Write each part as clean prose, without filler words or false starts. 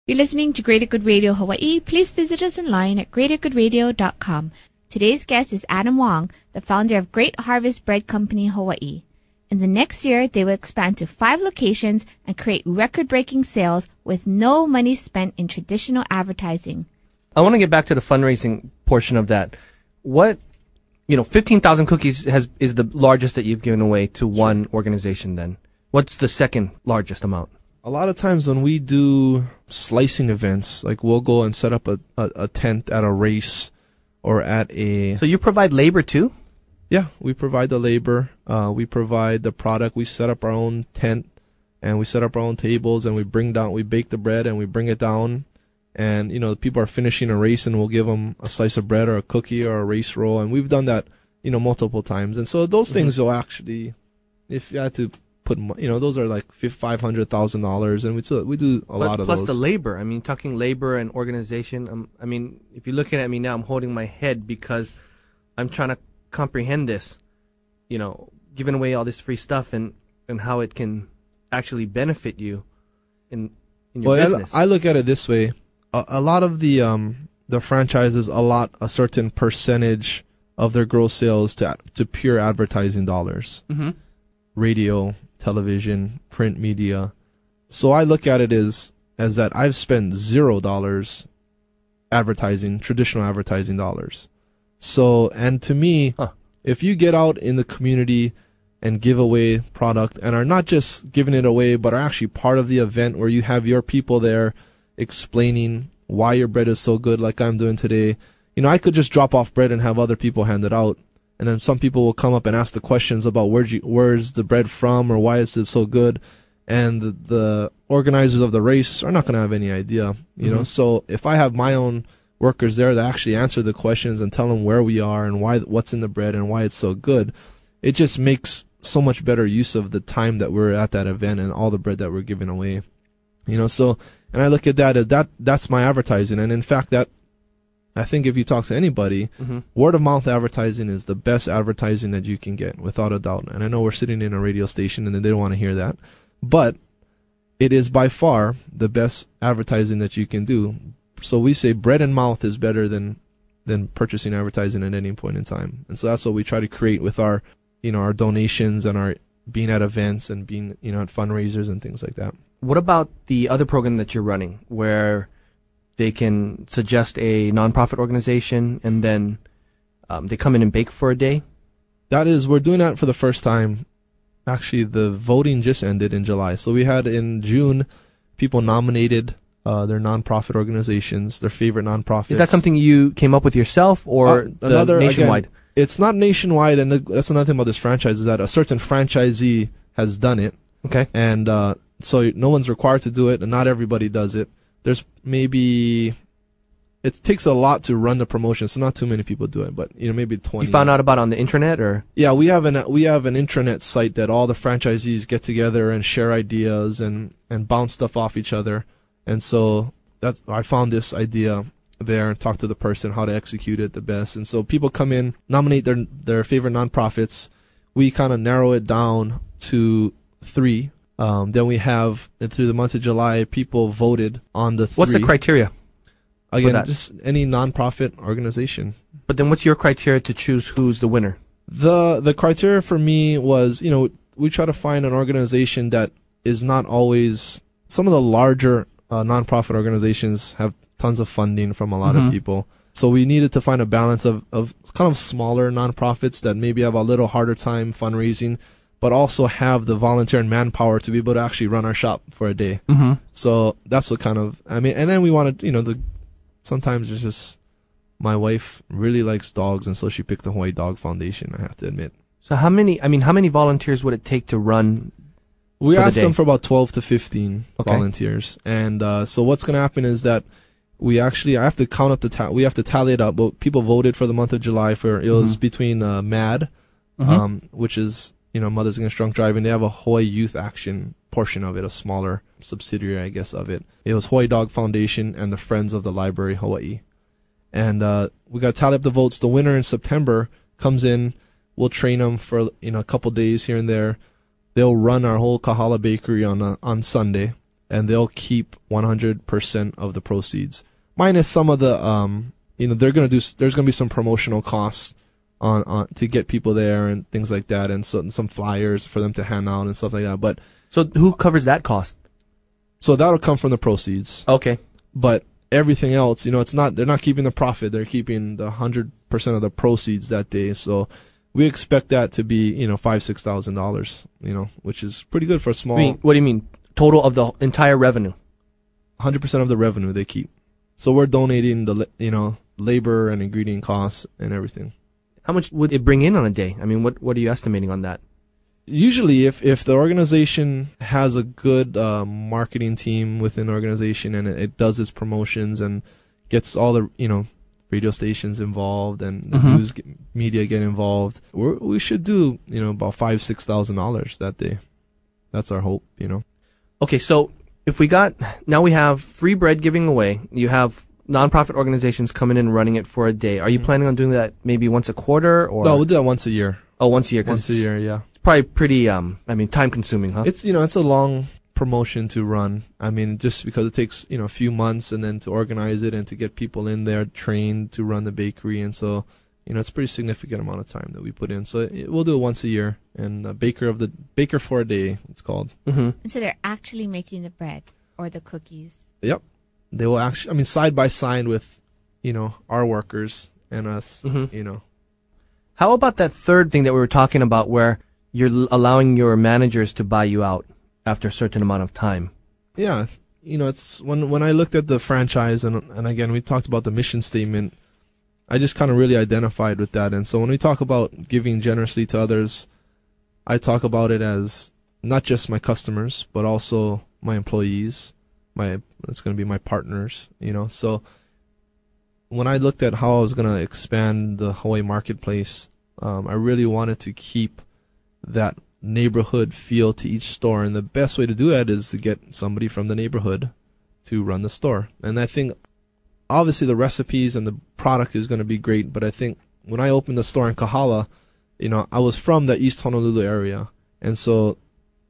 You're listening to Greater Good Radio Hawaii. Please visit us online at greatergoodradio.com. Today's guest is Adam Wong, the founder of Great Harvest Bread Company Hawaii. In the next year, they will expand to 5 locations and create record-breaking sales with no money spent in traditional advertising. I want to get back to the fundraising portion of that. 15,000 cookies is the largest that you've given away to one organization then. What's the second largest amount? A lot of times when we do slicing events, like we'll go and set up a tent at a race or at a... So you provide labor too? Yeah, we provide the labor. We provide the product. We set up our own tent and we set up our own tables and we bake the bread and we bring it down. And, the people are finishing a race and we'll give them a slice of bread or a cookie or a race roll. And we've done that, multiple times. And so those things will actually, if you had to put, those are like $500,000, and we do a lot of those. Plus the labor. Talking labor and organization. If you're looking at me now, I'm holding my head because I'm trying to comprehend this. Giving away all this free stuff and how it can actually benefit you in your business. I look at it this way: a lot of the franchises allot a certain percentage of their gross sales to pure advertising dollars. Mm-hmm. Radio, television, print media. So I look at it as that I've spent $0 advertising, traditional advertising dollars. So, and to me, if you get out in the community and give away product and are not just giving it away, but are actually part of the event where you have your people there explaining why your bread is so good, like I'm doing today. I could just drop off bread and have other people hand it out. And then some people will come up and ask the questions about where's the bread from or why is it so good. And the organizers of the race are not going to have any idea, So if I have my own workers there that actually answer the questions and tell them where we are and what's in the bread and why it's so good, it just makes so much better use of the time that we're at that event and all the bread that we're giving away. So, and I look at that's my advertising. And in fact, that I think if you talk to anybody, word of mouth advertising is the best advertising that you can get, without a doubt. And I know we're sitting in a radio station and they don't want to hear that, but it is by far the best advertising that you can do. So we say bread and mouth is better than purchasing advertising at any point in time. And so that's what we try to create with our, our donations and our being at events and being, at fundraisers and things like that. What about the other program that you're running where they can suggest a nonprofit organization and then they come in and bake for a day? We're doing that for the first time. Actually, the voting just ended in July. So we had in June, people nominated their nonprofit organizations, their favorite nonprofits. Is that something you came up with yourself or nationwide? Again, it's not nationwide, and that's another thing about this franchise is that a certain franchisee has done it. Okay. And so no one's required to do it, and not everybody does it. There's it takes a lot to run the promotion, so not too many people do it, but maybe 20. You found out about it on the intranet, or? Yeah, we have an intranet site that all the franchisees get together and share ideas and bounce stuff off each other. And so I found this idea there and talked to the person how to execute it the best. And so people come in, nominate their favorite nonprofits. We kind of narrow it down to 3. Then we have, through the month of July, people voted on the 3. What's the criteria? Again, just any nonprofit organization. But then what's your criteria to choose who's the winner? The criteria for me was, we try to find an organization that is not always, some of the larger nonprofit organizations have tons of funding from a lot of people. So we needed to find a balance of kind of smaller nonprofits that maybe have a little harder time fundraising, but also have the volunteer and manpower to be able to actually run our shop for a day. So that's what and then we wanted, sometimes it's just, my wife really likes dogs, and so she picked the Hawaii Dog Foundation, I have to admit. So how many volunteers would it take to run? We asked them for about 12 to 15 volunteers. And so what's going to happen is that I have to count up we have to tally it up, but people voted for the month of July it was between MAD, which is, Mothers Against Drunk Driving. They have a Hawaii Youth Action portion of it, a smaller subsidiary, I guess, of it. It was Hawaii Dog Foundation and the Friends of the Library Hawaii. And we got to tally up the votes. The winner in September comes in. We'll train them for a couple days here and there. They'll run our whole Kahala bakery on Sunday, and they'll keep 100% of the proceeds, minus some of the there's gonna be some promotional costs on to get people there and things like that, and some flyers for them to hand out and stuff like that. But so who covers that cost? So that'll come from the proceeds. Okay. But everything else, they're not keeping the profit. They're keeping the 100% of the proceeds that day. So we expect that to be, $5,000-$6,000, which is pretty good for a small. What do you mean? Total of the entire revenue? 100% of the revenue they keep. So we're donating the, labor and ingredient costs and everything. How much would it bring in on a day? I mean, what are you estimating on that? Usually, if the organization has a good marketing team within the organization, and it does its promotions and gets all the radio stations involved and the news media get involved, we should do about $5,000-$6,000 that day. That's our hope. Okay, so if now we have free bread giving away. You have nonprofit organizations coming in and running it for a day. Are you planning on doing that maybe once a quarter, or? No, we'll do that once a year. Oh, once a year. Once a year, yeah. Probably pretty time consuming, huh? It's it's a long promotion to run. I mean, just because it takes a few months, and then to organize it and to get people in there trained to run the bakery, and so it's a pretty significant amount of time that we put in. So we'll do it once a year, and baker for a day, it's called. And so they're actually making the bread or the cookies. Yep, they will actually. Side by side with our workers and us. How about that third thing that we were talking about, where you're allowing your managers to buy you out after a certain amount of time? Yeah, it's when I looked at the franchise, and again, we talked about the mission statement, I just kind of really identified with that. And so when we talk about giving generously to others, I talk about it as not just my customers, but also my employees, it's going to be my partners, So when I looked at how I was going to expand the Hawaii marketplace, I really wanted to keep that neighborhood feel to each store, and the best way to do that is to get somebody from the neighborhood to run the store. And I think obviously the recipes and the product is going to be great, but I think when I opened the store in Kahala, I was from the East Honolulu area, and so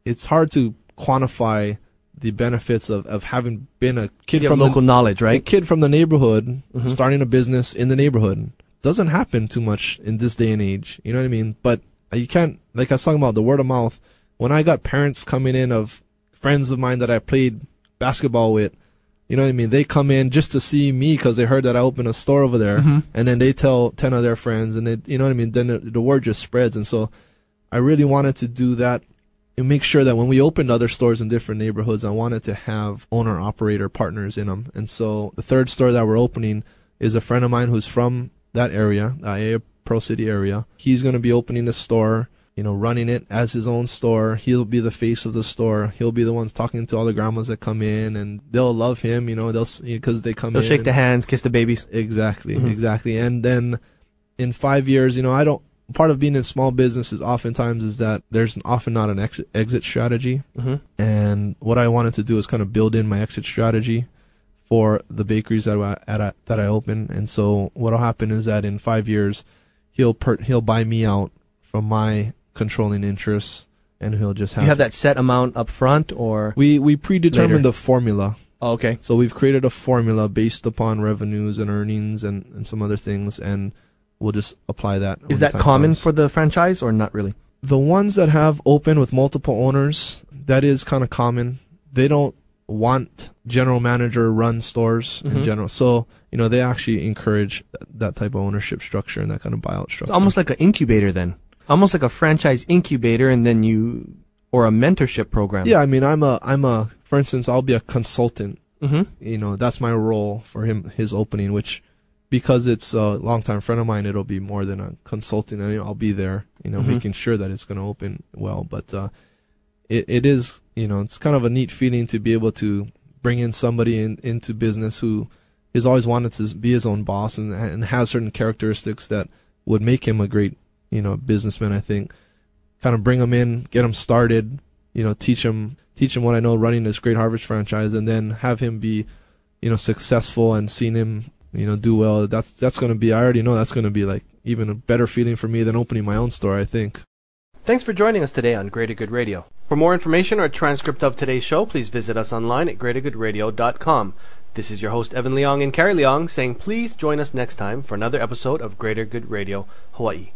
it's hard to quantify the benefits of having been a kid from local knowledge, right? A kid from the neighborhood starting a business in the neighborhood. Doesn't happen too much in this day and age, you know what I mean? But you can't, like I was talking about, the word of mouth. When I got parents coming in of friends of mine that I played basketball with, you know what I mean? They come in just to see me because they heard that I opened a store over there, and then they tell 10 of their friends, and you know what I mean? Then the word just spreads. And so I really wanted to do that and make sure that when we opened other stores in different neighborhoods, I wanted to have owner-operator partners in them. And so the third store that we're opening is a friend of mine who's from that area, the Pearl City area. He's going to be opening the store, running it as his own store. He'll be the face of the store. He'll be the ones talking to all the grandmas that come in, and they'll love him, because they come in. They'll shake the hands, kiss the babies. Exactly, exactly. And then in 5 years, part of being in small business is that there's often not an exit strategy. And what I wanted to do is kind of build in my exit strategy for the bakeries that I open. And so what'll happen is that in 5 years, he'll buy me out from my controlling interests, and he'll just have. You have that set amount up front, or we predetermined the formula. Oh, okay. So we've created a formula based upon revenues and earnings and some other things, and we'll just apply that. Is that common for the franchise, or not really? The ones that have open with multiple owners, that is kind of common. They don't want general manager run stores in general. So, they actually encourage that type of ownership structure and that kind of buyout structure. It's almost like an incubator then. Almost like a franchise incubator, and then or a mentorship program. Yeah, I mean, for instance, I'll be a consultant. That's my role for his opening, which, because it's a longtime friend of mine, it'll be more than a consultant. I'll be there, making sure that it's going to open well. But it is, it's kind of a neat feeling to be able to bring in somebody into business who has always wanted to be his own boss and has certain characteristics that would make him a great, businessman. I think kind of bring him in, get him started, teach him what I know running this Great Harvest franchise, and then have him be, successful, and seeing him, do well. That's going to be, I already know that's going to be like even a better feeling for me than opening my own store, I think. Thanks for joining us today on Greater Good Radio. For more information or a transcript of today's show, please visit us online at greatergoodradio.com. This is your host, Evan Leong and Carrie Leong, saying please join us next time for another episode of Greater Good Radio, Hawaii.